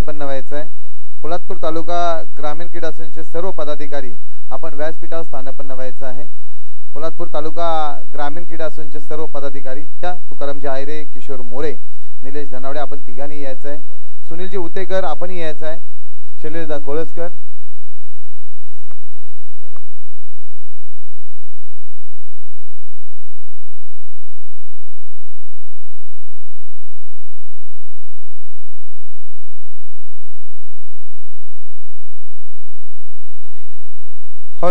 स्थानपन्न व्हायचं आहे। पोलादपूर तालुका ग्रामीण क्रीडा संघाचे सर्व पदाधिकारी आपण व्यासपीठावर स्थानपन्न व्हायचं आहे। पोलादपूर तालुका ग्रामीण क्रीडा संघाचे सर्व पदाधिकारी या तुकारामजी आयरे, किशोर मोरे, निलेश धनावडे आपण तिघांनी यायचं आहे। सुनीलजी उतेकर आपणही यायचं आहे। शैलेशदा कोळसकर, हो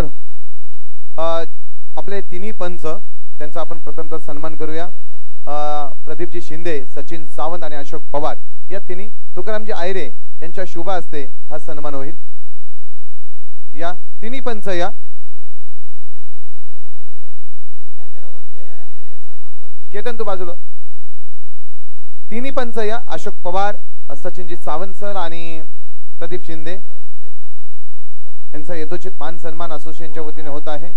आपले तिन्ही पंच त्यांचा आपण प्रथमतः सन्मान करूया। प्रदीपजी शिंदे, सचिन सावंत आणि अशोक पवार या तिन्ही तुकारामजी आयरे यांच्या शुभ हस्ते हा सन्मान होईल। या तिन्ही पंच या केतन तू बाजूला, तिन्ही पंच या अशोक पवार, सचिनजी सावंत सर आणि प्रदीप शिंदे यांचा यथोचित मान सन्मान असोसिएशनच्या वतीने होत आहे।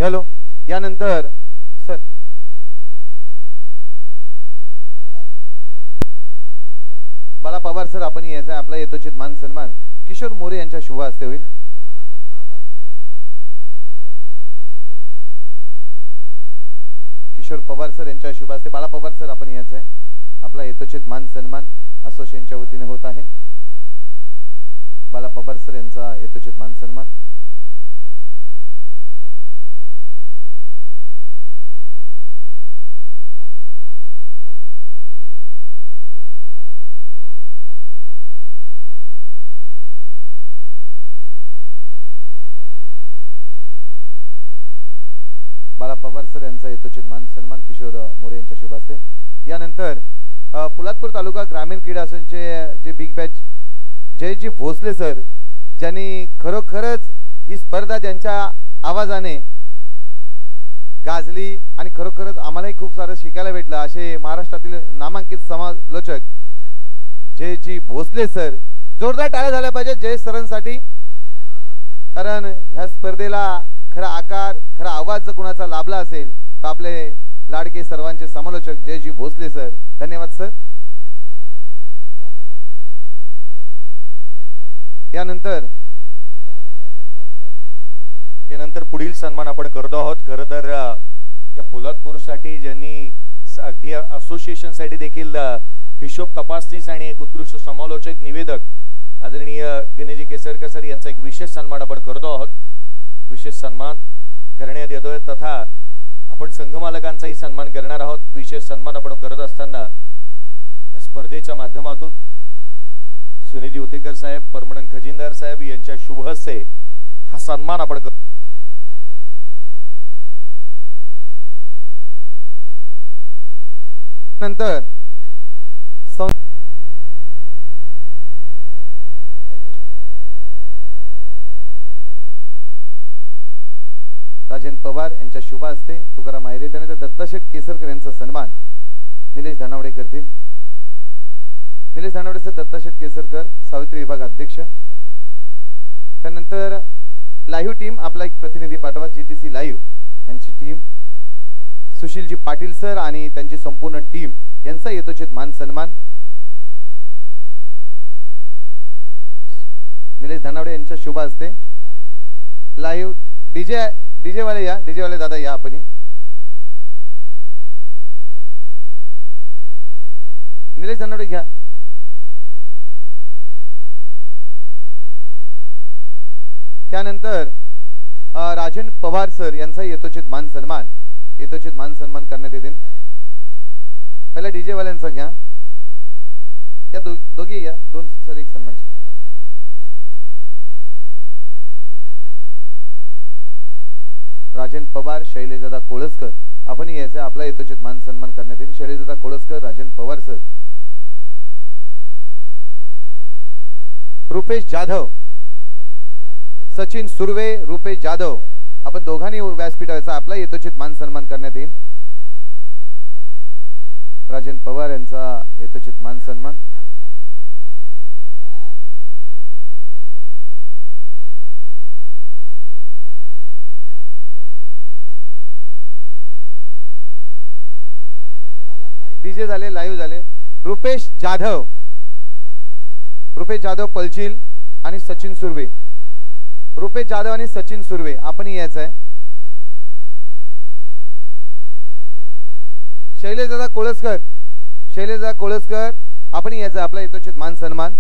हॅलो, यानंतर सर बाला पवार सर आपण यायचा आपला यथोचित मान सन्मान किशोर मोरे यांच्या शुभ हस्ते होईल। किशोर पवार सर यांच्या शुभ हस्ते बाला पवार सर आपण यायचा आहे आपला यथोचित मान सन्मान असोसिएशनच्या वतीने होत आहे। बाला पवार सर यांचा यथोचित मान सन्मान। बाला पवार सर यांचा यथोचित मान सन्मान किशोर मोरे यांच्या शुभ हस्ते। यानंतर पोलादपूर तालुका ग्रामीण क्रीडा संघाचे जे बिग बॅच जयजी भोसले सर, ज्यांनी खरोखरच ही स्पर्धा ज्यांच्या आवाजाने गाजली आणि खरोखरच आम्हालाही खूप सारं शिकायला भेटलं, असे महाराष्ट्रातील नामांकित समालोचक जयजी भोसले सर, जोरदार टाळ्या झाल्या पाहिजे जय सरांसाठी, कारण ह्या स्पर्धेला खरा आकार खरा आवाज जर कुणाचा लाभला असेल तर आपले लाडके सर्वांचे समालोचक जयजी भोसले सर। धन्यवाद सर। यानंतर पुढील सन्मान आपण करतो आहोत। खरं तर या पोलादपूरसाठी ज्यांनी अगदी असोसिएशन साठी देखील हिशोब तपासणीस आणि एक उत्कृष्ट समालोचक निवेदक आदरणीय गणेशजी केसरकर सर यांचा एक विशेष सन्मान आपण करतो आहोत। विशेष सन्मान करण्यात येतोय तथा आपण संघमालकांचाही सन्मान करणार आहोत। विशेष सन्मान आपण करत असताना स्पर्धेच्या माध्यमातून सुनीलजी उतेकर साहेब, परमनंत खजिनदार साहेब यांच्या शुभ हस्ते हा सन्मान आपण नंतर राजेंद्र पवार यांच्या शुभ हस्ते तुकाराम आयरे, त्यानंतर दत्ताशेठ केसरकर यांचा सन्मान निलेश धनावडे करतील। निलेश धनावडे सर, दत्ताशेठ केसरकर सावित्री विभाग अध्यक्ष। त्यानंतर लाईव्ह टीम आपला एक प्रतिनिधी पाठवा, जीटीसी लाईव्ह यांची टीम, सुशीलजी पाटील सर आणि त्यांची संपूर्ण टीम यांचा यथोचित मान सन्मान निलेश धनावडे यांच्या शुभ हस्ते। लाईव्ह डीजे वाले या, डीजे वाले दादा या आपण। निलेश धनावडे घ्या। त्यानंतर राजेंद्र पवार सर यांचा यथोचित मान सन्मान करण्यात येतील। पहिला डीजे वाल्यांचा घ्या, या दोघे या, दोन सर एक सन्मान। राजेंद्र पवार, शैलेशदादा कोळसकर आपण यायचे आपला यथोचित मान सन्मान करण्यात येईल। शैलेशदादा कोळसकर, राजेंद्र पवार सर। रुपेश जाधव, सचिन सुर्वे, रुपेश जाधव आपण दोघांनी व्यासपीठाचा आपला यथोचित मान सन्मान करण्यात येईल. राजन पवार यांचा यथोचित मान सन्मान. डीजे झाले, लाईव्ह झाले. रुपेश जाधव, रुपेश जाधव पलचिल आणि सचिन सुर्वे. रुपेश जाधव आणि सचिन सुर्वे आपण यायचं आहे. शैलेशदादा कोळसकर, शैलेशदादा कोळसकर आपण यायचं आहे. आपला यथोचित मान सन्मान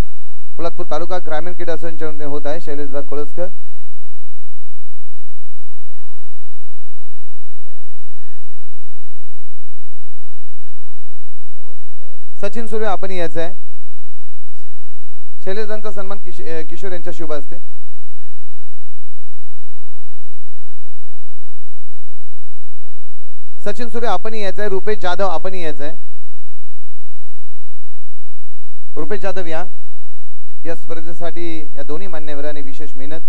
पोलादपूर तालुका ग्रामीण क्रीडा संचलन होत आहे. शैलेशदादा कोळसकर, सचिन सुर्वे आपण यायचं आहे. शैलेशदांचा सन्मान किशोर यांच्या शुभ असते. सचिन सुर्वे आपण यायचं आहे. रुपेश जाधव आपण यायचं आहे. रुपेश जाधव या स्पर्धेसाठी या दोन्ही मान्यवरांनी विशेष मेहनत.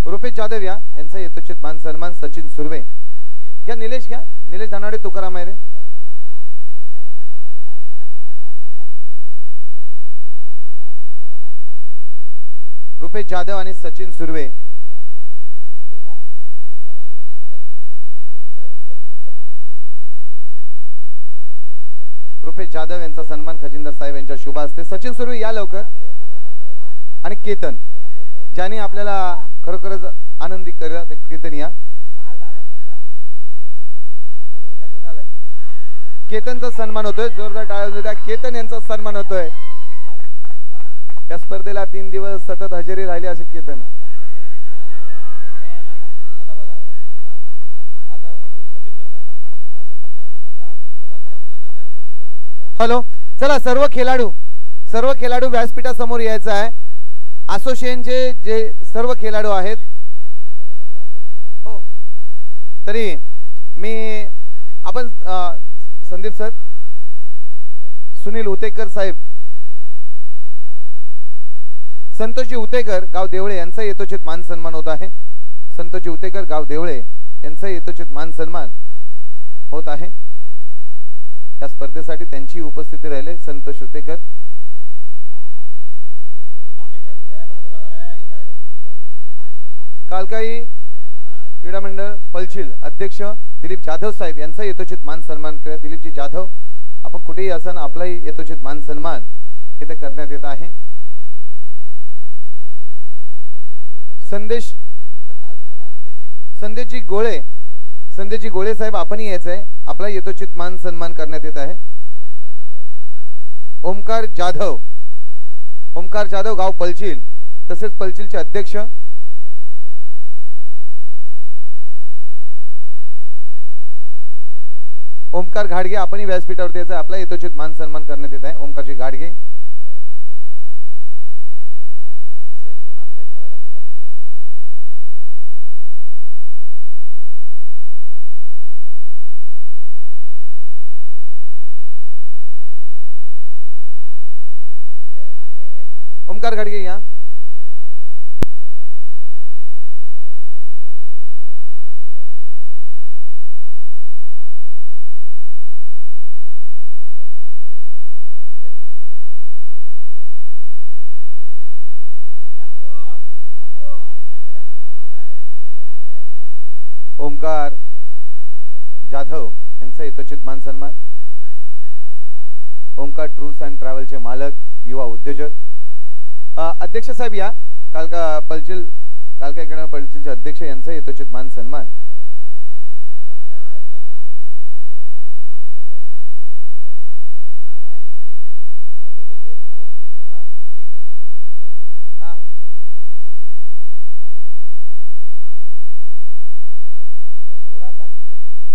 रुपेश जाधव यांचा यथोचित मान सन्मान. सचिन सुर्वे या. निलेश घ्या, निलेश धानाडे, तुकाराम आहे रे. रुपेश जाधव आणि सचिन सुर्वे. रुपेश जाधव यांचा सन्मान खजिनदार साहेब यांच्या शुभ असते. सचिन सुर्वे या लवकर. आणि केतन ज्याने आपल्याला खरोखरच आनंदी केलं ते केतन या. केतनचा सन्मान होतोय. जोरदार टाळ्या द्या. केतन यांचा सन्मान होतोय. या स्पर्धेला 3 दिवस सतत हजेरी राहिली असे केतन. आता बघा, हॅलो, चला सर्व खेळाडू व्यासपीठासमोर यायचं आहे. असोसिएशनचे जे सर्व खेळाडू आहेत. हो, तरी मी आपण संदीप सर, सुनील उतेकर साहेब, संतोषजी उतेकर गाव देवळे यांचा यथोचित मान सन्मान होत आहे. संतोषजी उतेकर गाव देवळे यांचा यथोचित मान सन्मान होत आहे. या स्पर्धेसाठी त्यांची उपस्थिती राहिले. संतोष उतेकर, कालकाई क्रीडा मंडळ पलचिल अध्यक्ष दिलीप जाधव साहेब यांचा यथोचित मान सन्मान केला. दिलीपजी जाधव, आपण कुठेही असन आपलाही यथोचित मान सन्मान इथे करण्यात येत आहे. संदेशजी गोळे साहेब आपण यायचं आहे. आपला यथोचित मान सन्मान करण्यात येत आहे. ओमकार जाधव गाव पलचिल तसेच पलचिलचे अध्यक्ष ओमकार घाडगे आपण व्यासपीठावरती यायचं आहे. आपला यथोचित मान सन्मान करण्यात येत आहे. ओमकारजी घाडगे. सर दोन आपल्याला ठेवायला लागते ना फक्त. ओमकार घाडगे या. ओमकार जाधव यांचा यथोचित मान सन्मान. ओमकार टूर्स अँड ट्रॅव्हलचे मालक, युवा उद्योजक. अध्यक्ष साहेब या. कालका पलचिलचे अध्यक्ष यांचा यथोचित मान सन्मान.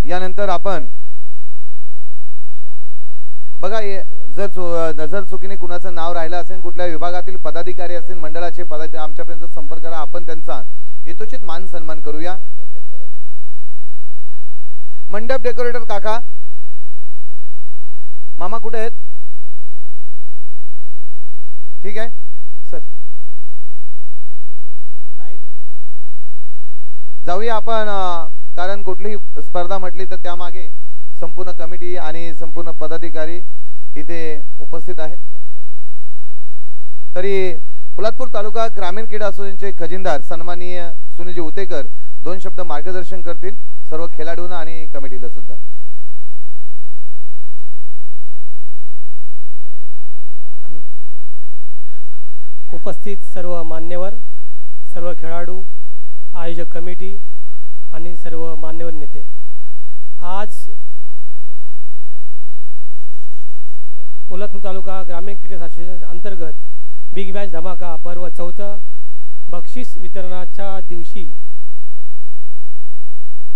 यानंतर आपण बघा, जर नजर चुकीने कुणाचं नाव राहिलं असेल कुठल्या विभागातील पदाधिकारी पदाधिकारी असतील, मंडळाचे पदाधिकारी आमच्यापर्यंत संपर्क करा, आपण त्यांचा यथोचित मान सन्मान करूया. मंडप डेकोरेटर काका, मामा कुठे आहेत? ठीक आहे सर, नाही देत. जाऊया आपण, कारण कुठलीही स्पर्धा म्हटली तर त्यामागे संपूर्ण कमिटी आणि संपूर्ण पदाधिकारी इथे उपस्थित आहेत. तरी पोलादपूर तालुका ग्रामीण क्रीडा असोसिएशनचे खजिनदार सन्माननीय सुनीलजी उतेकर 2 शब्द मार्गदर्शन करतील सर्व खेळाडूंना आणि कमिटीला सुद्धा. उपस्थित सर्व मान्यवर, सर्व खेळाडू, आयोजक कमिटी आणि सर्व मान्यवर नेते, आज पोलादपूर तालुका ग्रामीण क्रीडा असोसिएशन अंतर्गत बिग बॅच धमाका पर्व 4 बक्षीस वितरणाच्या दिवशी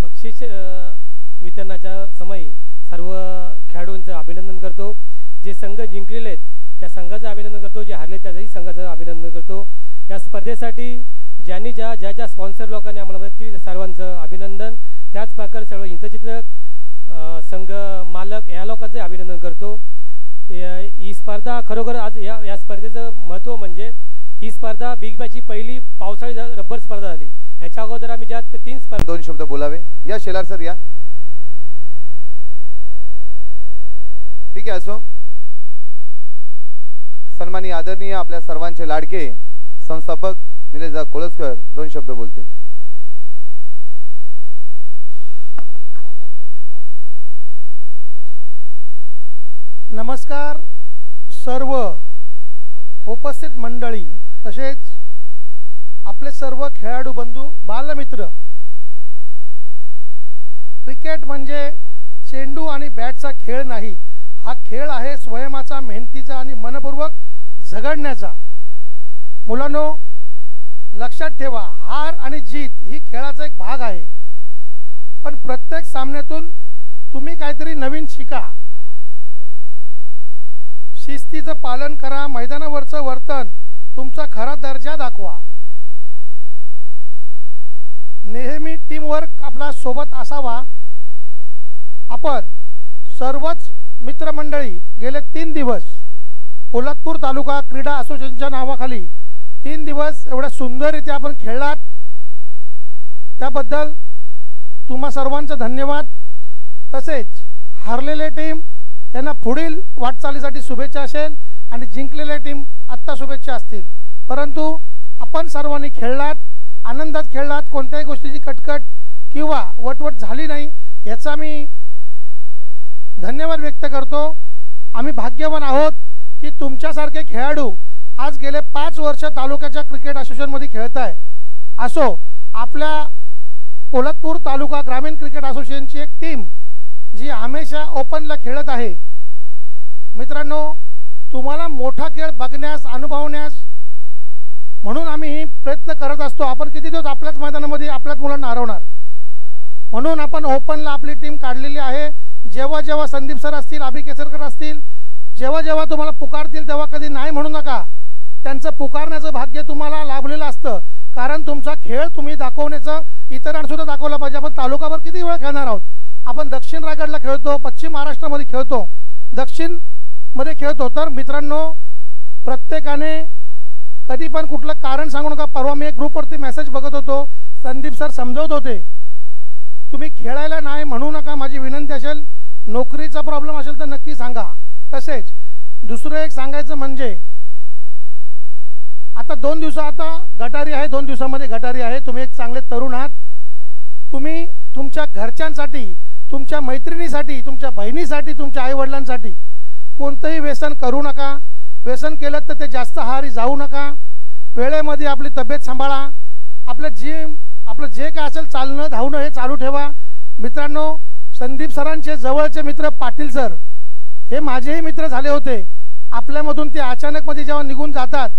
बक्षीस वितरणाच्या समयी सर्व खेळाडूंचं अभिनंदन करतो. जे संघ जिंकलेले आहेत त्या संघाचं अभिनंदन करतो, जे हारले त्याचंही संघाचं अभिनंदन करतो. या स्पर्धेसाठी ज्यांनी ज्या स्पॉन्सर लोकांनी आम्हाला मदत केली त्या सर्वांचं अभिनंदन. त्याच प्रकारे सर्व हितचिंतक, संघ मालक या लोकांचं अभिनंदन करतो. ही स्पर्धा खरोखर आज या स्पर्धेचं महत्त्व म्हणजे ही स्पर्धा बिग बॅचची पहिली पावसाळी रब्बर स्पर्धा झाली. ह्याच्या अगोदर आम्ही ज्या 3 स्पर्धा 2 शब्द बोलावे. या शेलार सर या. ठीक आहे, असो. सन्माननीय आदरणीय आपल्या सर्वांचे लाडके संस्थापक निलेश कोळसकर 2 शब्द बोलतील. नमस्कार सर्व उपस्थित मंडळी, तसेच आपले सर्व खेळाडू बंधू, बालमित्र. क्रिकेट म्हणजे चेंडू आणि बॅटचा खेळ नाही, हा खेळ आहे स्वयमाचा, मेहनतीचा आणि मनपूर्वक झगडण्याचा. मुलांनो, लक्षात ठेवा, हार आणि जीत ही खेळाचा एक भाग आहे, पण प्रत्येक सामन्यातून तुम्ही काहीतरी नवीन शिका. शिस्तीचं पालन करा, मैदानावरचं वर्तन तुमचा खरा दर्जा दाखवा. नेहमी टीमवर्क आपला सोबत असावा. आपण सर्वच मित्रमंडळी गेले 3 दिवस पोलादपूर तालुका क्रीडा असोसिएशनच्या नावाखाली 3 दिवस एवढ्या सुंदररीत्या आपण खेळलात, त्याबद्दल तुम्हा सर्वांचं धन्यवाद. तसेच हारलेले टीम यांना पुढील वाटचालीसाठी शुभेच्छा असेल आणि जिंकलेले टीम आत्ता शुभेच्छा असतील. परंतु आपण सर्वांनी खेळलात, आनंदात खेळलात, कोणत्याही गोष्टीची कटकट किंवा वटवट झाली नाही, याचा मी धन्यवाद व्यक्त करतो. आम्ही भाग्यवान आहोत की तुमच्यासारखे खेळाडू आज गेले 5 वर्ष तालुक्याच्या क्रिकेट असोसिएशनमध्ये खेळत आहे. असो, आपल्या पोलादपूर तालुका ग्रामीण क्रिकेट असोसिएशनची एक टीम जी हमेशा ओपनला खेळत आहे. मित्रांनो, तुम्हाला मोठा खेळ बघण्यास, अनुभवण्यास म्हणून आम्ही प्रयत्न करत असतो. आपण किती दिवस आपल्याच मैदानामध्ये आपल्याच मुलांना हरवणार, म्हणून आपण ओपनला आपली टीम काढलेली आहे. जेव्हा जेव्हा संदीप सर असतील, अभि केसरकर असतील, जेव्हा जेव्हा तुम्हाला पुकारतील तेव्हा कधी नाही म्हणू नका. त्यांचं पुकारण्याचं भाग्य तुम्हाला लाभलेलं असतं, कारण तुमचा खेळ तुम्ही दाखवण्याचं इतरांसुद्धा दाखवला पाहिजे. आपण तालुकाभर किती वेळ खेळणार आहोत? आपण दक्षिण रायगडला खेळतो, पश्चिम महाराष्ट्रामध्ये खेळतो, दक्षिणमध्ये खेळतो. तर मित्रांनो, प्रत्येकाने कधी पण कुठलं कारण सांगू नका. परवा मी एक ग्रुपवरती मेसेज बघत होतो, संदीप सर समजवत होते, तुम्ही खेळायला नाही म्हणू नका. माझी विनंती असेल, नोकरीचा प्रॉब्लेम असेल तर नक्की सांगा. तसेच दुसरं एक सांगायचं म्हणजे आता 2 दिवस आता गटारी आहे, 2 दिवसामध्ये गटारी आहे. तुम्ही एक चांगले तरुण आहात. तुम्ही तुमच्या घरच्यांसाठी, तुमच्या मैत्रिणीसाठी, तुमच्या बहिणीसाठी, तुमच्या आईवडिलांसाठी कोणतंही व्यसन करू नका. व्यसन केलं तर ते जास्त आहारी जाऊ नका. वेळेमध्ये आपली तब्येत सांभाळा. आपलं जे काय असेल चालणं, धावणं हे चालू ठेवा. मित्रांनो, संदीप सरांचे जवळचे मित्र पाटील सर हे माझेही मित्र झाले होते. आपल्यामधून ते अचानकमध्ये जेव्हा निघून जातात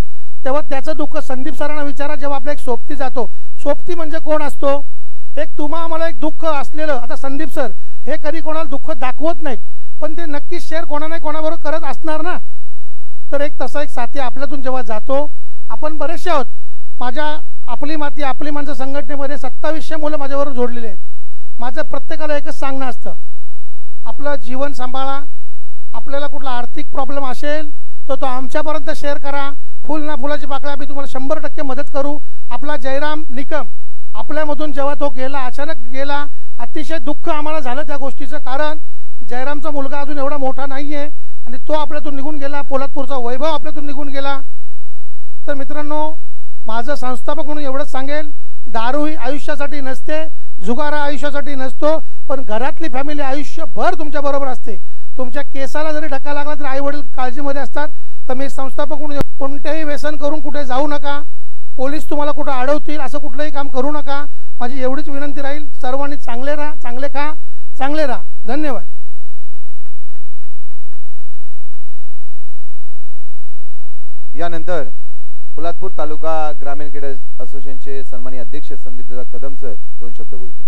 तेव्हा त्याचं दुःख संदीप सरांना विचारा. जेव्हा आपला एक सोबती जातो, सोबती म्हणजे कोण असतो? एक तुम्हा आम्हाला एक दुःख असलेलं. आता संदीप सर हे कधी कोणाला दुःख दाखवत नाहीत, पण ते नक्कीच शेअर कोणा नाही कोणाबरोबर करत असणार ना. तर एक तसा एक साथी आपल्यातून जेव्हा जातो आपण बरेचसे आहोत. माझ्या आपली माती आपली माणसं संघटनेमध्ये 2700 मुलं माझ्याबरोबर जोडलेली आहेत. माझं प्रत्येकाला एकच सांगणं असतं, आपलं जीवन सांभाळा. आपल्याला कुठला आर्थिक प्रॉब्लेम असेल तर तो आमच्यापर्यंत शेअर करा. फुल ना फुलाची पाकळ्या आम्ही तुम्हाला 100% मदत करू. आपला जयराम निकम आपल्यामधून जेव्हा तो गेला, अचानक गेला, अतिशय दुःख आम्हाला झालं त्या गोष्टीचं. कारण जयरामचा मुलगा अजून एवढा मोठा नाही आहे आणि तो आपल्यातून निघून गेला. पोलादपूरचा वैभव आपल्यातून निघून गेला. तर मित्रांनो, माझं संस्थापक म्हणून एवढंच सांगेल, दारू ही आयुष्यासाठी नसते, जुगारा आयुष्यासाठी नसतो, पण घरातली फॅमिली आयुष्यभर तुमच्याबरोबर असते. तुमच्या केसाला जरी धक्का लागला तरी आई वडील काळजीमध्ये असतात. तर मी संस्थापक म्हणून कोणतेही व्यसन करून कुठे जाऊ नका. पोलीस तुम्हाला कुठं अडवतील असं कुठलंही काम करू नका. माझी एवढीच विनंती राहील. सर्वांनी चांगले राहा, चांगले खा, चांगले राहा. धन्यवाद. यानंतर पोलादपूर तालुका ग्रामीण क्रीडा असोसिएशनचे सन्माननीय अध्यक्ष संदीप दादा कदम सर 2 शब्द बोलते.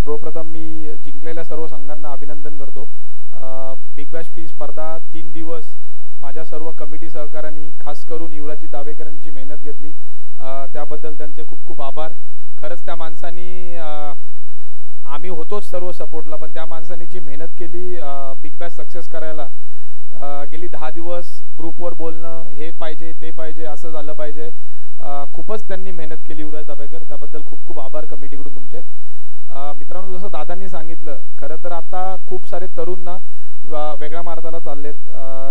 सर्वप्रथम मी जिंकलेल्या सर्व संघांना अभिनंदन करतो. बिग बॅश फी स्पर्धा 3 दिवस माझ्या सर्व कमिटी सहकाऱ्यांनी, खास करून युवराजी दावेकरांची मेहनत घेतली, त्याबद्दल त्यांचे खूप खूप आभार. खरंच त्या माणसांनी, आम्ही होतोच सर्व सपोर्टला, पण त्या माणसांनी जी मेहनत केली बिग बॅश सक्सेस करायला, गेली 10 दिवस ग्रुपवर बोलणं, हे पाहिजे ते पाहिजे असं झालं पाहिजे, खूपच त्यांनी मेहनत केली युवराज दाभेकर. त्याबद्दल खूप खूप आभार कमिटीकडून तुमचे. मित्रांनो, जसं दादांनी सांगितलं, खरं तर आता खूप सारे तरुण ना वेगळ्या मार्गाला चाललेत.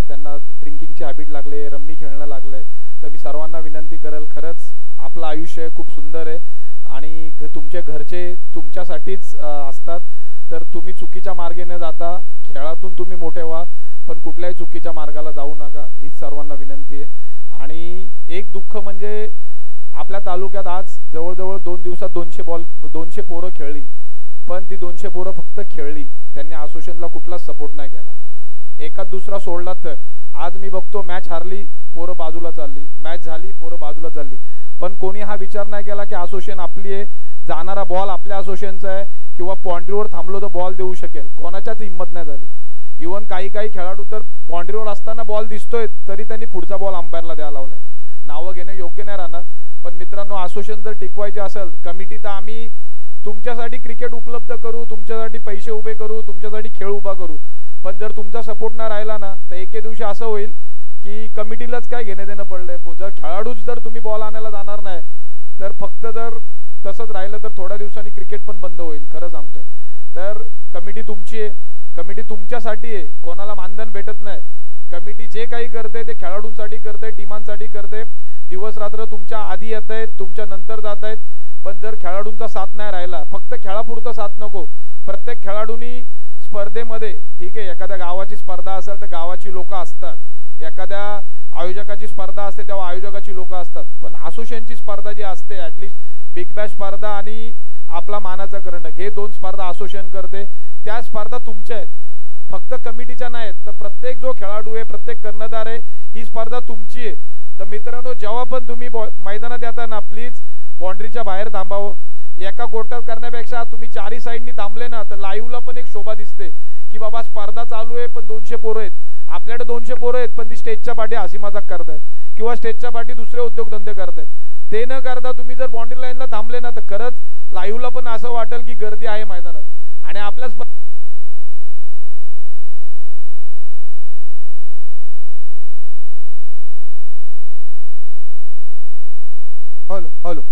त्यांना ड्रिंकिंगची हॅबिट लागले, रम्मी खेळणं लागले. तर मी सर्वांना विनंती करेल, खरंच आपलं आयुष्य खूप सुंदर आहे आणि तुमचे घरचे तुमच्यासाठीच असतात. तर तुम्ही चुकीच्या मार्गे न जाता खेळातून तुम्ही मोठे व्हा, पण कुठल्याही चुकीच्या मार्गाला जाऊ नका, हीच सर्वांना विनंती आहे. आणि एक दुःख म्हणजे आपल्या तालुक्यात आज जवळजवळ 2 दिवसात 200 पोरं खेळली, पण ती 200 पोरं फक्त खेळली. त्यांनी असोसिएशनला कुठलाच सपोर्ट नाही केला. एखाद दुसरा सोडला तर आज मी बघतो मॅच हारली, पोरं बाजूला चालली, मॅच झाली, पोरं बाजूला चालली, पण कोणी हा विचार नाही केला की असोसिएशन आपली आहे, जाणारा बॉल आपल्या असोसिएशनचा आहे, किंवा बाउंड्रीवर थांबलो तर बॉल देऊ शकेल, कोणाच्याच हिंमत नाही झाली. इव्हन काही खेळाडू तर बाउंड्रीवर असताना बॉल दिसतोय तरी त्यांनी पुढचा बॉल अंपायरला द्यायला लावलाय. नावं घेणं योग्य नाही राहणार, पण मित्रांनो, असोसिएशन जर टिकवायचे असेल, कमिटी तर आम्ही तुमच्यासाठी क्रिकेट उपलब्ध करू, तुमच्यासाठी पैसे उभे करू, तुमच्यासाठी खेळ उभा करू, पण जर तुमचा सपोर्ट नाही राहिला ना तर एके दिवशी असं होईल की कमिटीलाच काय घेणं देणं पडलंय. जर खेळाडूच जर तुम्ही बॉल आणायला जाणार नाही तर फक्त जर तसंच राहिलं तर थोड्या दिवसांनी क्रिकेट पण बंद होईल, खरं सांगतोय. तर कमिटी तुमची आहे, कमिटी तुमच्यासाठी आहे, कोणाला मानधन भेटत नाही. कमिटी जे काही करते ते खेळाडूंसाठी करते, टीमांसाठी करते. दिवस रात्र तुमच्या आधी येत आहेत, तुमच्या नंतर जात आहेत, पण जर खेळाडूंचा साथ नाही राहिला, फक्त खेळापुरतं साथ नको, प्रत्येक खेळाडूंनी स्पर्धेमध्ये, ठीक आहे, एखाद्या गावाची स्पर्धा असेल तर गावाची लोक असतात, एखाद्या आयोजकाची स्पर्धा असते तेव्हा आयोजकाची लोक असतात, पण असोसिएशनची स्पर्धा जी असते, ॲटलिस्ट बिग बॅश स्पर्धा आणि आपला मानाचा करंडक, हे 2 स्पर्धा असोसिएशन करते. त्या स्पर्धा तुमच्या आहेत, फक्त कमिटीच्या नाहीत. तर प्रत्येक जो खेळाडू आहे, प्रत्येक कर्णधार आहे, ही स्पर्धा तुमची आहे. तर मित्रांनो, जेव्हा पण तुम्ही मैदानात येता ना, प्लीज बाउंड्रीच्या बाहेर थांबावं. एका गोटात करण्यापेक्षा तुम्ही 4ही साईडनी थांबले ना तर लाईव्हला पण एक शोभा दिसते की बाबा स्पर्धा चालू आहे पण 200 पोरं आहेत. आपल्याकडे 200 पोरं आहेत पण ती स्टेजच्या पाठी हसी मजाक करतायत किंवा स्टेजच्या पाठी दुसरे उद्योगधंदे करतायत. ते न करता तुम्ही जर बाउंड्री लाईनला थांबले ना तर खरंच लाईव्हला पण असं वाटेल की गर्दी आहे मैदानात. आणि आपल्या हॅलो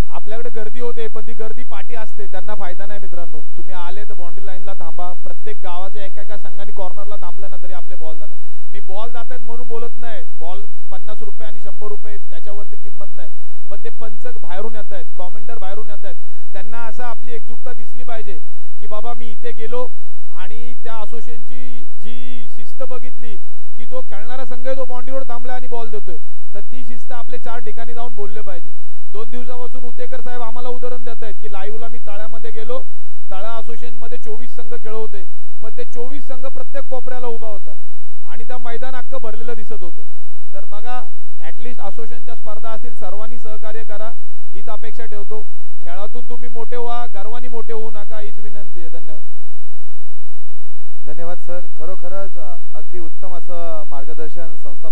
आपल्याकडे गर्दी होते पण ती गर्दी पाठी असते, त्यांना फायदा नाही. मित्रांनो, तुम्ही आले तर बाउंड्री लाईनला थांबा. प्रत्येक गावाच्या एका संघाने कॉर्नरला थांबलं ना तरी आपले बॉल जाणार. मी बॉल जात आहेत म्हणून बोलत नाही, बॉल 50 रुपये आणि 100 रुपये त्याच्यावरती किंमत नाही, पण ते पंच बाहेरून येत आहेत, कॉमेंटर बाहेरून येत आहेत, त्यांना असं आपली एकजुटता दिसली पाहिजे की बाबा मी इथे गेलो आणि त्या असोसिएशनची जी शिस्त बघितली की जो खेळणारा संघ आहे तो बाउंड्रीवर थांबला आणि बॉल देतोय, तर ती शिस्त आपले 4 ठिकाणी जाऊन बोलले पाहिजे. 2 दिवसापासून उतेकर साहेब आम्हाला उदाहरण देत आहेत की लाईव्हला मी तळ्यामध्ये गेलो, तळा असोसिएशनमध्ये 24 संघ खेळ होते, पण ते 24 संघ प्रत्येक कोपऱ्याला उभा होता आणि त्या मैदान अख्खं भरलेलं दिसत होतं. तर बघा, ॲटलिस्ट असोसिएशनच्या स्पर्धा असतील, सर्वांनी सहकार्य करा, हीच अपेक्षा ठेवतो. खेळातून तुम्ही मोठे व्हा, गर्वानी मोठे होऊ नका, हीच विनंती आहे. धन्यवाद. धन्यवाद सर. खरोखरच अगदी उत्तम असं मार्गदर्शन संस्था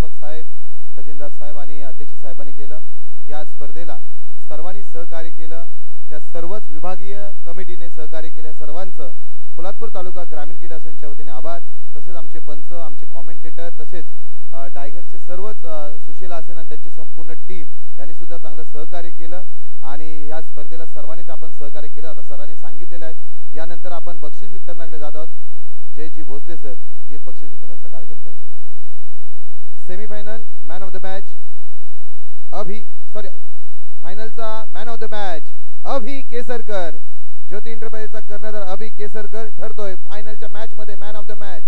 सर्वच विभागीय कमिटीने सहकार्य केल्या सर्वांचं पोलादपूर तालुका ग्रामीण क्रीडा संघाच्या वतीने आभार. तसेच आमचे पंच, आमचे कॉमेंटेटर, तसेच डायगरचे सर्वच सुशील आसेन आणि त्यांची संपूर्ण टीम यांनी सुद्धा चांगलं सहकार्य केलं आणि या स्पर्धेला सर्वांनीच आपण सहकार्य केलं. आता सरांनी सांगितलेलं आहे. यानंतर आपण बक्षीस वितरणाकडे जात आहोत. जयजी भोसले सर हे बक्षीस वितरणाचा कार्यक्रम करतील. Semifinal man of the match फायनलचा man of the match Abhi Kesarkar. Jyoti एंटरप्राइजेसचा कर्णधार अभि केसरकर ठरतोय फायनलच्या मॅच मध्ये मॅन ऑफ द मॅच.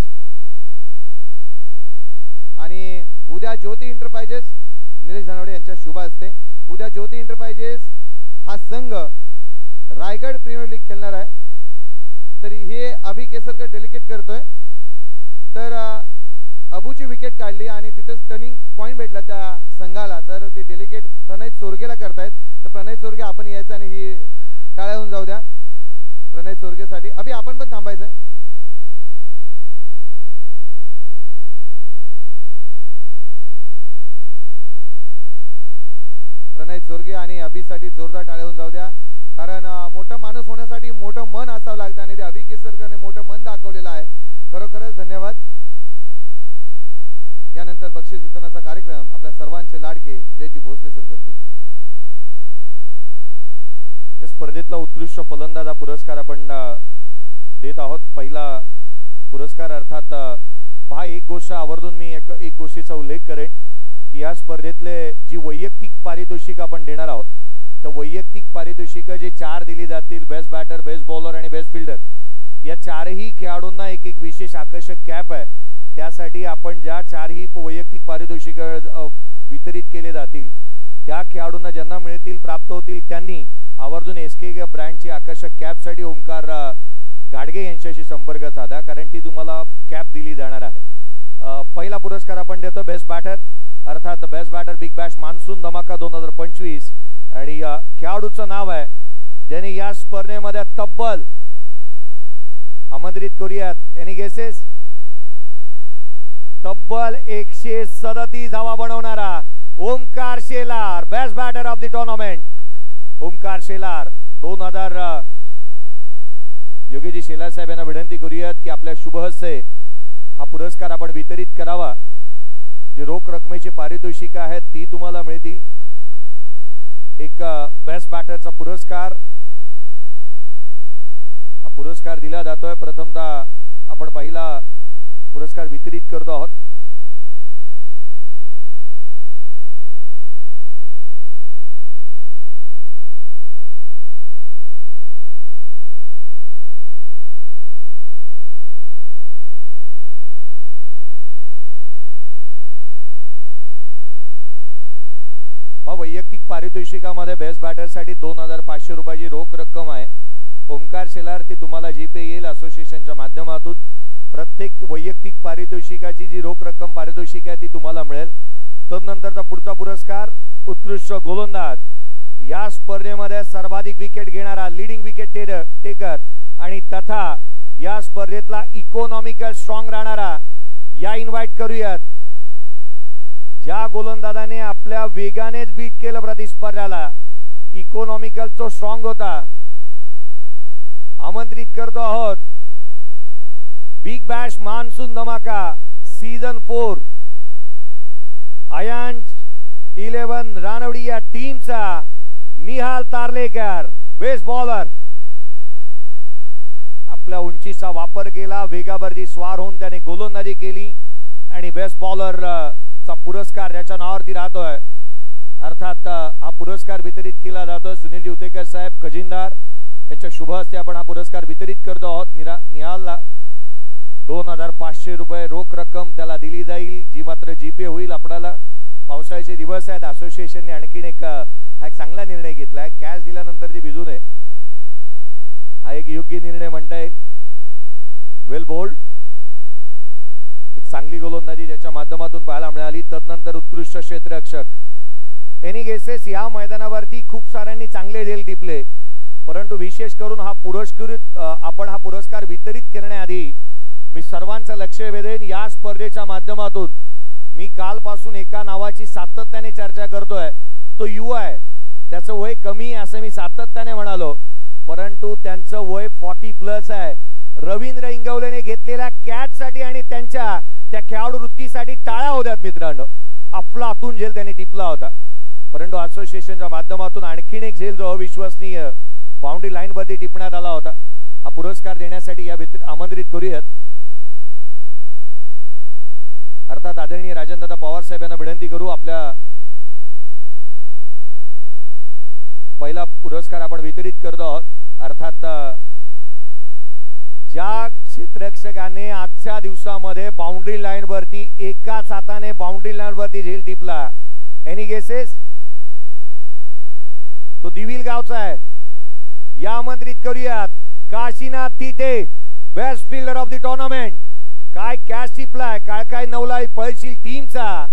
आणि उद्या ज्योती एंटरप्राइजेस निलेश धनावडे यांच्या शुभ हस्ते उद्या ज्योती एंटरप्राइजेस हा संघ रायगड प्रीमियर लीग खेळणार आहे. तरी हे अभि केसरकर डेलिकेट करतोय. तर अबूची विकेट काढली आणि तिथेच टर्निंग पॉइंट भेटला त्या संघाला. तर ते डेलिकेट प्रणय चोरगेला करतायत. तर प्रणय चोरगे आपण यायचं आणि ही टाळ्या होऊन जाऊ द्या प्रणय चोरगेसाठी. अभि आपण पण थांबायचं आहे. प्रणय चोरगे आणि अभिसाठी जोरदार टाळ्या होऊन जाऊ द्या. कारण मोठा माणूस होण्यासाठी मोठं मन असावं लागतं आणि ते अभि केसरकरने मोठं मन दाखवलेलं आहे. खरोखरच धन्यवाद. यानंतर बक्षीस वितरणाचा कार्यक्रम आपल्या सर्वांचे लाडके जयजी भोसले सर करतील. या स्पर्धेतला उत्कृष्ट फलंदाज हा पुरस्कार आपण देत आहोत. पहिला पुरस्कार अर्थात पहा, एक गोष्ट आवर्जून मी एक गोष्टीचा उल्लेख करेन की या स्पर्धेतले जी वैयक्तिक पारितोषिक आपण देणार आहोत तर वैयक्तिक पारितोषिक जे 4 दिली जातील, बेस्ट बॅटर, बेस्ट बॉलर आणि बेस्ट फिल्डर, या 4ही खेळाडूंना एक एक विशेष आकर्षक कॅप आहे. त्यासाठी आपण ज्या 4ही वैयक्तिक पारितोषिक वितरित केले जातील त्या खेळाडूंना ज्यांना मिळतील, प्राप्त होतील, त्यांनी आवर्जून SK ब्रँडची आकर्षक कॅपसाठी ओमकार गाडगे यांच्याशी संपर्क साधा, कारण ती तुम्हाला कॅप दिली जाणार आहे. पहिला पुरस्कार आपण देतो बेस्ट बॅटर अर्थात best batter big bash monsoon धमाका 2025 आणि खेळाडूचं नाव आहे ज्यांनी या स्पर्धेमध्ये तब्बल आमंत्रित करूयात एनी गेसेस तब्बल 137 धावा बनवणारा Omkar Shelar best batter of the tournament. Omkar Shelar 2000 Yogiji Shelar साहेब यांना विनंती करूयात की आपल्या शुभ हस्ते हा पुरस्कार आपण वितरित करावा. जी रोख रकमेची पारितोषिक आहेत ती तुम्हाला मिळतील. एक बेस्ट बॅटरचा पुरस्कार हा पुरस्कार दिला जातोय. प्रथमतः आपण पहिला पुरस्कार वितरित करतो आहोत. वैयक्तिक पारितोषिकामध्ये बेस्ट बॅटरसाठी 2500 रुपयाची रोख रक्कम आहे. ओमकार शेलार ती तुम्हाला जीपे येईल असोसिएशनच्या माध्यमातून. प्रत्येक वैयक्तिक पारितोषिकाची जी रोख रक्कम पारितोषिक आहे ती तुम्हाला मिळेल. तदनंतरचा पुढचा पुरस्कार उत्कृष्ट गोलंदाज, या स्पर्धेमध्ये सर्वाधिक विकेट घेणारा लीडिंग विकेट टेकर आणि तथा या स्पर्धेतला इकॉनॉमिकल स्ट्रॉंग राहणारा, या इन्व्हाइट करूयात ज्या गोलंदाजाने आपल्या वेगानेच बीट केलं प्रतिस्पर्ध्याला, इकॉनॉमिकल तो स्ट्रॉंग होता. आमंत्रित करतो आहोत बिग बॅश मान्सून धमाका सीझन 4 आयांश 11 रानवडी या टीमचा निहाल तारलेकर बेस्ट बॉलर. आपल्या उंचीचा वापर केला, वेगावरती स्वार होऊन त्याने गोलंदाजी केली आणि बेस्ट बॉलर चा पुरस्कार याच्या नावावरती राहतोय. अर्थात हा पुरस्कार वितरित केला जातोय सुनील उतेकर साहेब खजिनदार यांच्या शुभ हस्ते आपण हा पुरस्कार वितरित करतो आहोत. निहालला 2500 रुपये रोख रक्कम त्याला दिली जाईल, जी मात्र जीपे होईल. आपल्याला पावसाळ्याचे दिवस आहेत, असोसिएशनने आणखीन हा एक चांगला निर्णय घेतलाय. कॅश दिल्यानंतर ती भिजू नये, हा एक योग्य निर्णय म्हणता येईल. वेल बोल्ड, एक चांगली गोलंदाजी ज्याच्या माध्यमातून पाहायला मिळाली. तदनंतर उत्कृष्ट क्षेत्ररक्षक. एनी गेसेस या मैदानावरती खूप साऱ्यांनी चांगले झेल टिपले, परंतु विशेष करून आपण हा पुरस्कार वितरित करण्याआधी मी सर्वांचं लक्ष वेधेन. या स्पर्धेच्या माध्यमातून मी कालपासून एका नावाची सातत्याने चर्चा करतोय. तो युवा आहे, त्याचं वय कमी आहे असं मी सातत्याने म्हणालो, परंतु त्यांचं वय 40+ आहे. रवींद्र इंगवलेने घेतलेल्या कॅच साठी आणि त्यांच्या त्या खेळाडू वृत्तीसाठी टाळ्या होत्यात मित्रांनो. अफलातून झेल त्यांनी टिपला होता, परंतु असोसिएशनच्या माध्यमातून आणखीन एक झेल जो अविश्वसनीय बाउंड्री लाईन वरती टिपण्यात आला होता. हा पुरस्कार देण्यासाठी या आमंत्रित करूयात. अर्थात आदरणीय राजनदादा पवार साहेब यांना विनंती करू, आपल्या पहिला पुरस्कार आपण वितरित करतो आहोत. अर्थात ज्या क्षेत्ररक्षकाने आजच्या दिवसामध्ये बाउंड्री लाईन वरती एकाच हाताने बाउंड्री लाईन वरती झेल टिपला, एनी गेसेस? तो दिविल गावचा आहे. या आमंत्रित करूयात Kashinath Tite, best fielder of the tournament. काय कॅच टिपलाय, काय नवलाई पळशील टीमचा.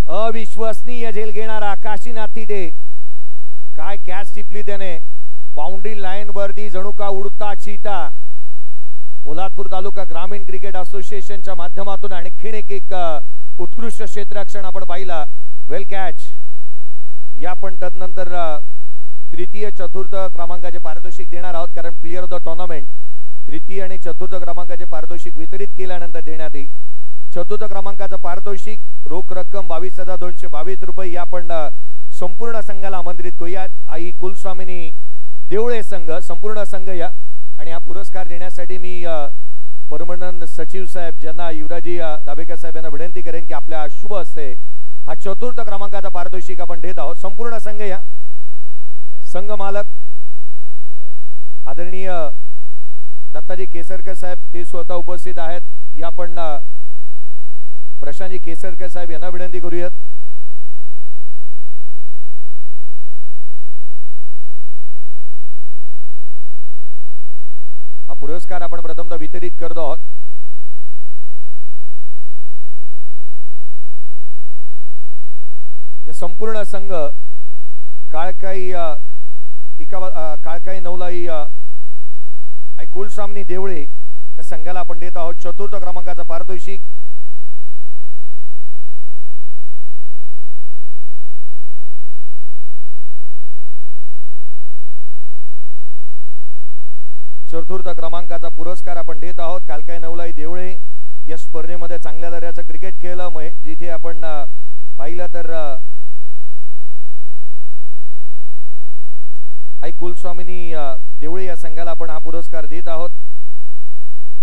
अविश्वसनीय झेल घेणारा काशीनाथ तिटे. काय कॅच टिपली त्याने बाउंड्री लाईन वरती, जणू का उडता चीता. पोलादपूर तालुका ग्रामीण क्रिकेट असोसिएशनच्या माध्यमातून आणखीन एक उत्कृष्ट क्षेत्ररक्षण आपण पाहिला. वेल कॅच. या पण तदनंतर तृतीय चतुर्थ क्रमांकाचे पारितोषिक देणार आहोत, कारण प्लेयर ऑफ द टुर्नामेंट तृतीय आणि चतुर्थ क्रमांकाचे पारितोषिक वितरित केल्यानंतर देण्यात येईल. चतुर्थ क्रमांकाचं पारितोषिक रोख रक्कम 22,222 रुपये. या पण संपूर्ण संघाला आमंत्रित करूयात. आई कुलस्वामिनी देवळे संघ, संपूर्ण संघ या. आणि हा पुरस्कार देण्यासाठी मी परमनंत सचिव साहेब ज्यांना युवराजी दाभेकर साहेब यांना विनंती करेन की आपल्या शुभ हस्ते हा चतुर्थ क्रमांकाचा पारितोषिक आपण देत आहोत. संपूर्ण संघ या. संघ मालक आदरणीय दत्ताजी केसरकर साहेब ते स्वतः उपस्थित आहेत. या पण प्रशांतजी केसरकर साहेब यांना विनंती करूयात. हा पुरस्कार आपण प्रथमतः वितरित करतो आहोत. या संपूर्ण संघ काळकाई नवलाई आई कुलस्वामिनी देवळे या संघाला आपण देत आहोत चतुर्थ क्रमांकाचा पारितोषिक. चतुर्थ क्रमांकाचा पुरस्कार आपण देत आहोत. कालकाई नवलाई देवळे या स्पर्धेमध्ये चांगल्या दर्जाचं क्रिकेट खेळलं. जिथे आपण पाहिलं तर आई कुलस्वामिनी देवळे या संघाला आपण हा पुरस्कार देत आहोत.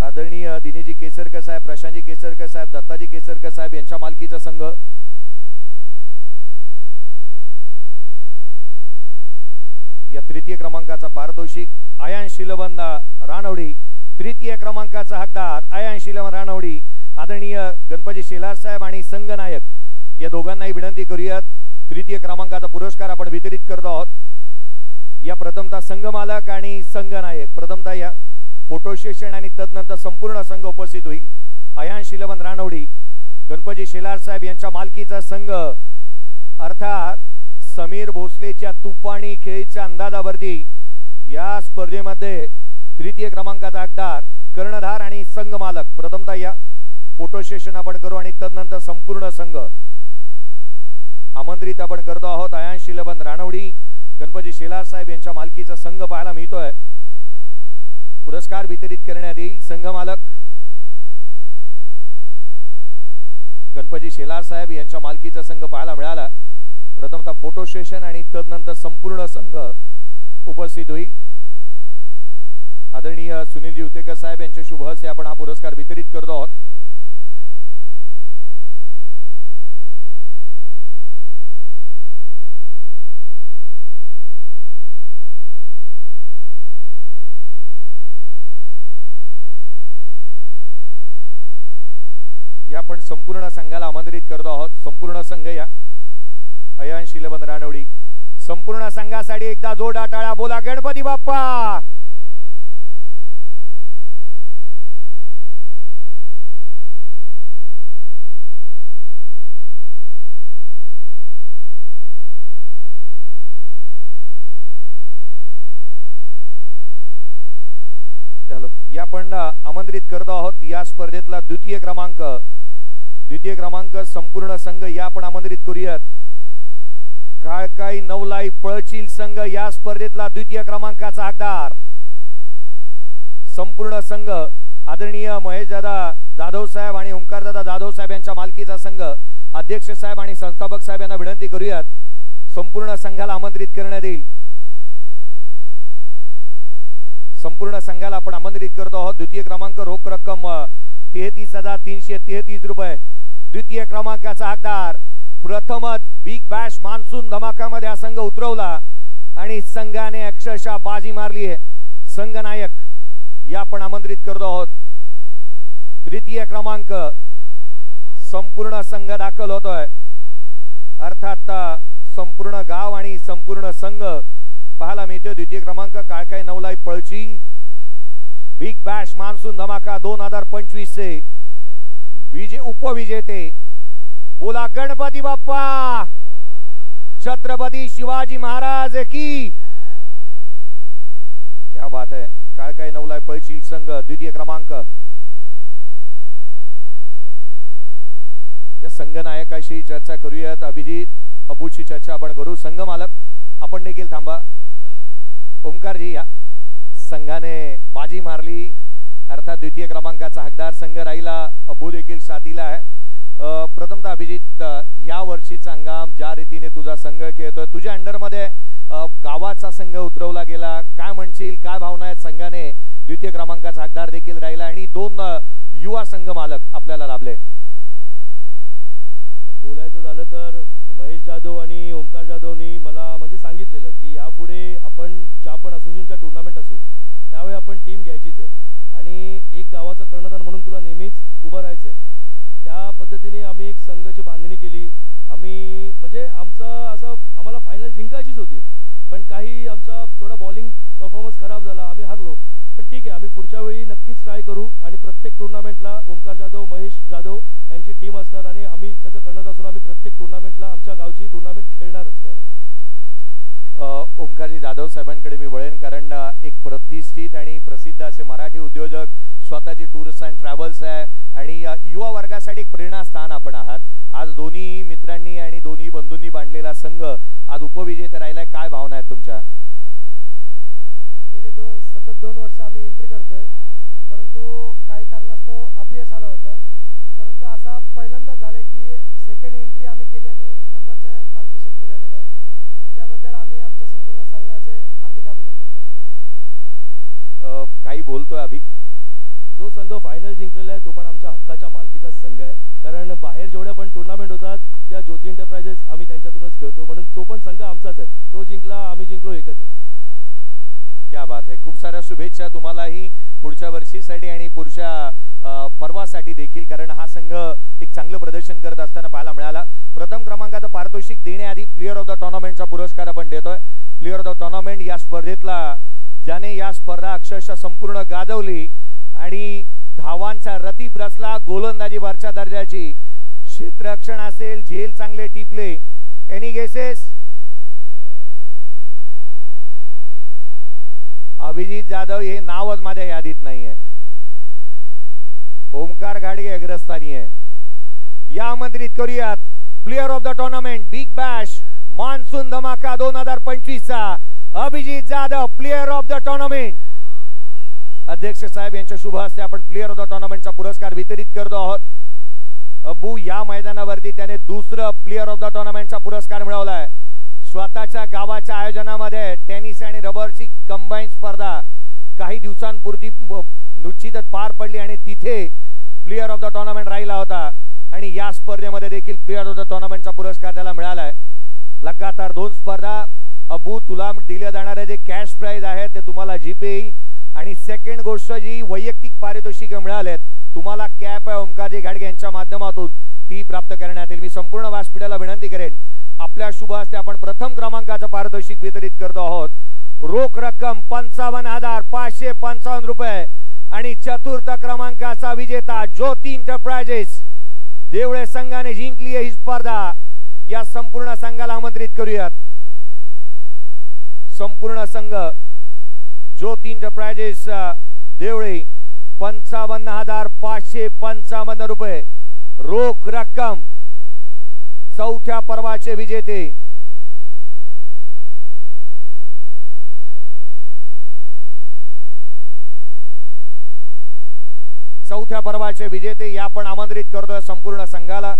आदरणीय दिनेजी केसरकर साहेब, प्रशांतजी केसरकर साहेब, दत्ताजी केसरकर साहेब यांच्या मालकीचा संघ. या तृतीय क्रमांकाचा पारितोषिक आयान शिलबंद रानवडी. तृतीय क्रमांकाचा हकदार आयान शिलबंद रानवडी. आदरणीय गणपती शेलार साहेब आणि संघनायक या दोघांनाही विनंती करूयात. तृतीय क्रमांकाचा पुरस्कार आपण वितरित करतो आहोत. या प्रथमतः संघ मालक आणि संघनायक, प्रथमतः या फोटो सेशन आणि तदनंतर संपूर्ण संघ उपस्थित होईल. आयान शिलबंद रानवडी, गणपती शेलार साहेब यांच्या मालकीचा संघ. अर्थात समीर भोसलेच्या तुफानी खेळीच्या अंदाजावरती या स्पर्धेमध्ये तृतीय क्रमांकाचा हकदार कर्णधार आणि संघ मालक. प्रथमतः या फोटो सेशन आपण करू आणि तदनंतर संपूर्ण संघ आमंत्रित आपण करतो आहोत. आयान शिलबंद रानवडी, गणपती शेलार साहेब यांच्या मालकीचा संघ पाहायला मिळतोय. पुरस्कार वितरित करण्यात येईल. संघ मालक गणपती शेलार साहेब यांच्या मालकीचा संघ पाहायला मिळाला. प्रथमतः फोटो सेशन आणि तदनंतर संपूर्ण संघ उपस्थित होईल. आदरणीय सुनीलजी उतेकर साहेब यांच्या शुभ हस्ते आपण हा पुरस्कार वितरित करतो आहोत. या पण संपूर्ण संघाला आमंत्रित करतो आहोत. संपूर्ण संघ या. अयान शिलबंद रानवडी, संपूर्ण संघासाठी एकदा जोरदार टाळ्या. बोला गणपती बाप्पा. या पण आमंत्रित करतो आहोत. या स्पर्धेतला द्वितीय क्रमांक संपूर्ण संघ या पण आमंत्रित करूयात. काळकाई नवलाई पळचील संघ या स्पर्धेतला द्वितीय क्रमांकाचा हकदार. संपूर्ण संघ आदरणीय महेश दादा जाधव साहेब आणि ओंकार दादा जाधव साहेब यांच्या मालकीचा संघ. अध्यक्ष साहेब आणि संस्थापक साहेब यांना विनंती करूयात संपूर्ण संघाला आमंत्रित करण्यात येईल. संपूर्ण संघाला आपण आमंत्रित करतो आहोत. द्वितीय क्रमांक रोख रक्कम 33,333 रुपये. द्वितीय क्रमांकाचा हकदार. प्रथमच बिग बॅश मान्सून धमाकामध्ये हा संघ उतरवला आणि संघाने अक्षरशः बाजी मारली आहे. संघनायक या आपण आमंत्रित करतो आहोत. तृतीय क्रमांक संपूर्ण संघ दाखल होतोय. अर्थात संपूर्ण गाव आणि संपूर्ण संघ पाहायला मिळतोय. द्वितीय क्रमांक काळकाई नवलाई पळची बिग बॅश मान्सून धमाका 2025 चे उपविजेते. बोला गणपती बाप्पा, छत्रपती शिवाजी महाराज की. क्या बात है. काळकाई नवलाई पळशील संघ द्वितीय क्रमांक. या संघनायकाशी चर्चा करूयात. अभिजित अबूची चर्चा आपण करू. संघ मालक आपण देखील थांबा. ओंकारजी, या संघाने बाजी मारली. अर्थात द्वितीय क्रमांकाचा हकदार संघ राहिला. अबू देखील साथीला आहे. प्रथमतः अभिजित, या वर्षीचा हंगाम ज्या रीतीने तुझा संघ खेळतोय, तुझ्या अंडरमध्ये गावाचा संघ उतरवला गेला, काय म्हणशील, काय भावना आहेत? संघाने द्वितीय क्रमांकाचा हकदार देखील राहिला आणि 2 युवा संघ मालक आपल्याला लाभले. बोलायचं झालं तर महेश जाधव आणि ओंकार जाधवनी मला म्हणजे सांगितलेलं की यापुढे आपण ज्या पण असोसिएशनच्या टुर्नामेंट असू त्यावेळी आपण टीम घ्यायचीच आहे आणि एक गावाचा कर्णधार म्हणून तुला नेहमीच उभं राहायचं आहे. त्या पद्धतीने आम्ही एक संघाची बांधणी केली. आम्ही म्हणजे आमचा असं आम्हाला फायनल जिंकायचीच होती, पण काही आमचा थोडा बॉलिंग परफॉर्मन्स खराब झाला, आम्ही हारलो. पण ठीक आहे, आम्ही पुढच्या वेळी नक्कीच ट्राय करू आणि प्रत्येक टुर्नामेंटला ओंकार जाधव, महेश जाधव यांची टीम असणार आणि आम्ही त्याचं कर्णधार असून आम्ही प्रत्येक टुर्नामेंटला आमच्या गावची टुर्नामेंट खेळणार. ओंकारजी जाधव साहेबांकडे मी वळेन, कारण एक प्रतिष्ठित आणि प्रसिद्ध असे मराठी उद्योजक, स्वतःची टूर्स अँड ट्रॅव्हल्स आहे आणि युवा वर्गासाठी एक प्रेरणास्थान आपण आहात. आज दोन्ही मित्रांनी आणि दोन्ही बंधूंनी बांधलेला संघ आज उपविजेता राहिलाय. काय भावना आहेत तुमच्या? गेले सतत 2 वर्ष आम्ही एंट्री करतोय, परंतु काही कारणास्तव अपयश आलं होतं. परंतु असा पहिल्यांदा झालं की सेकंड एंट्री आम्ही केली आणि नंबरचं पारितोषिक मिळवलेलं आहे. त्याबद्दल आम्ही आमच्या संपूर्ण संघाचे हार्दिक अभिनंदन करतो. काही बोलतोय अभि? जो संघ फायनल जिंकलेला आहे तो पण आमच्या हक्काच्या मालकीचा संघ आहे, कारण बाहेर जेवढ्या पण टुर्नामेंट होतात त्या ज्योती एंटरप्राइजेस आम्ही त्यांच्यातूनच खेळतो, म्हणून तो पण संघ आमचाच आहे. तो जिंकला, आम्ही जिंकलो, एकच आहे. क्या बात आहे. खूप साऱ्या शुभेच्छा तुम्हालाही पुढच्या वर्षीसाठी आणि पुढच्या पर्वासाठी देखील, कारण हा संघ एक चांगलं प्रदर्शन करत असताना पाहायला मिळाला. प्रथम क्रमांकाचं पारितोषिक देण्याआधी प्लेअर ऑफ द टुर्नामेंटचा पुरस्कार आपण देतोय. प्लेअर ऑफ द टुर्नामेंट या स्पर्धेतला ज्याने या स्पर्धा अक्षरशः संपूर्ण गाजवली आणि धावांचा रतीप रचला, गोलंदाजी वरच्या दर्जाची, क्षेत्ररक्षण असेल, झेल चांगले टिपले. Any guesses? अभिजित जाधव हे नावच माझ्या यादीत नाहीये. ओमकार घाडगे अग्रस्थानी आहे. या आमंत्रित करूयात player of the tournament big bash monsoon धमाका 2025 चा Abhijit Jadhav player of the tournament. अध्यक्ष साहेब यांच्या शुभ हस्ते आपण प्लेअर ऑफ द टुर्नामेंटचा पुरस्कार वितरित करतो आहोत. अबू, या मैदानावरती त्याने दुसरं प्लेअर ऑफ द टुर्नामेंटचा पुरस्कार मिळवलाय. स्वतःच्या गावाच्या आयोजनामध्ये टेनिस आणि रबरची कंबाईन स्पर्धा काही दिवसांपूर्वी निश्चितच पार पडली आणि तिथे प्लेअर ऑफ द टुर्नामेंट राहिला होता आणि या स्पर्धेमध्ये देखील प्लेअर ऑफ द टुर्नामेंटचा पुरस्कार त्याला मिळालाय. लगातार 2 स्पर्धा. अबू, तुला दिले जाणारे जे कॅश प्राइज आहे ते तुम्हाला जीपे येईल आणि सेकंड गोष्ट जी वैयक्तिक पारितोषिक मिळालेत तुम्हाला कॅप आहे ओमकारजी घाडगे यांच्या माध्यमातून ती प्राप्त करण्यात येईल. मी संपूर्ण व्यासपीठाला विनंती करेन आपल्या शुभ हस्ते आपण प्रथम क्रमांकाचं पारितोषिक वितरित करतो आहोत. रोख रक्कम 55,555 रुपये आणि चतुर्थ क्रमांकाचा विजेता ज्योती एंटरप्राइजेस देवळे संघाने जिंकली ही स्पर्धा. या संपूर्ण संघाला आमंत्रित करूयात. संपूर्ण संघ ज्योती एंटरप्राइजेस देवळे 55,555 रुपये रोख रक्कम. चौथ्या पर्वाचे विजेते चौथ्या पर्वाचे विजेते या पण आमंत्रित करतोय संपूर्ण संघाला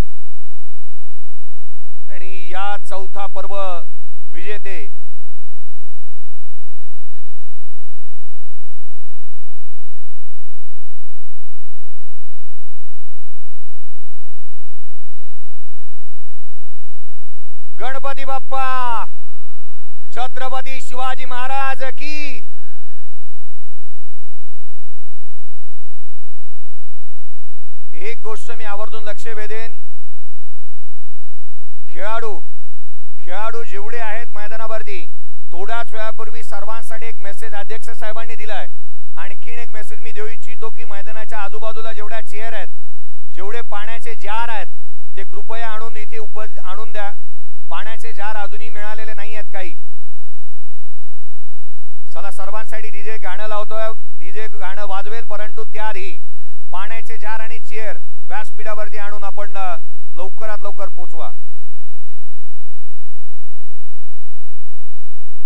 आणि या चौथा पर्व विजेते गणपती बाप्पा छत्रपती शिवाजी महाराज की एक गोष्ट मी आवर्जून लक्ष वेधेन खेळाडू जेवढे आहेत मैदानावरती थोड्याच वेळापूर्वी सर्वांसाठी एक मेसेज अध्यक्ष साहेबांनी दिलाय आणखीन एक मेसेज मी देऊ इच्छितो की मैदानाच्या आजूबाजूला जेवढ्या चेअर आहेत जेवढे पाण्याचे जार आहेत ते कृपया आणून इथे आणून द्या पाण्याचे जार अजूनही मिळालेले नाही आहेत काही चला सर्वांसाठी डीजे गाणं लावतोय डीजे गाणं वाजवेल परंतु त्याआधी पाण्याचे जार आणि चेअर व्यासपीठावरती आणून आपण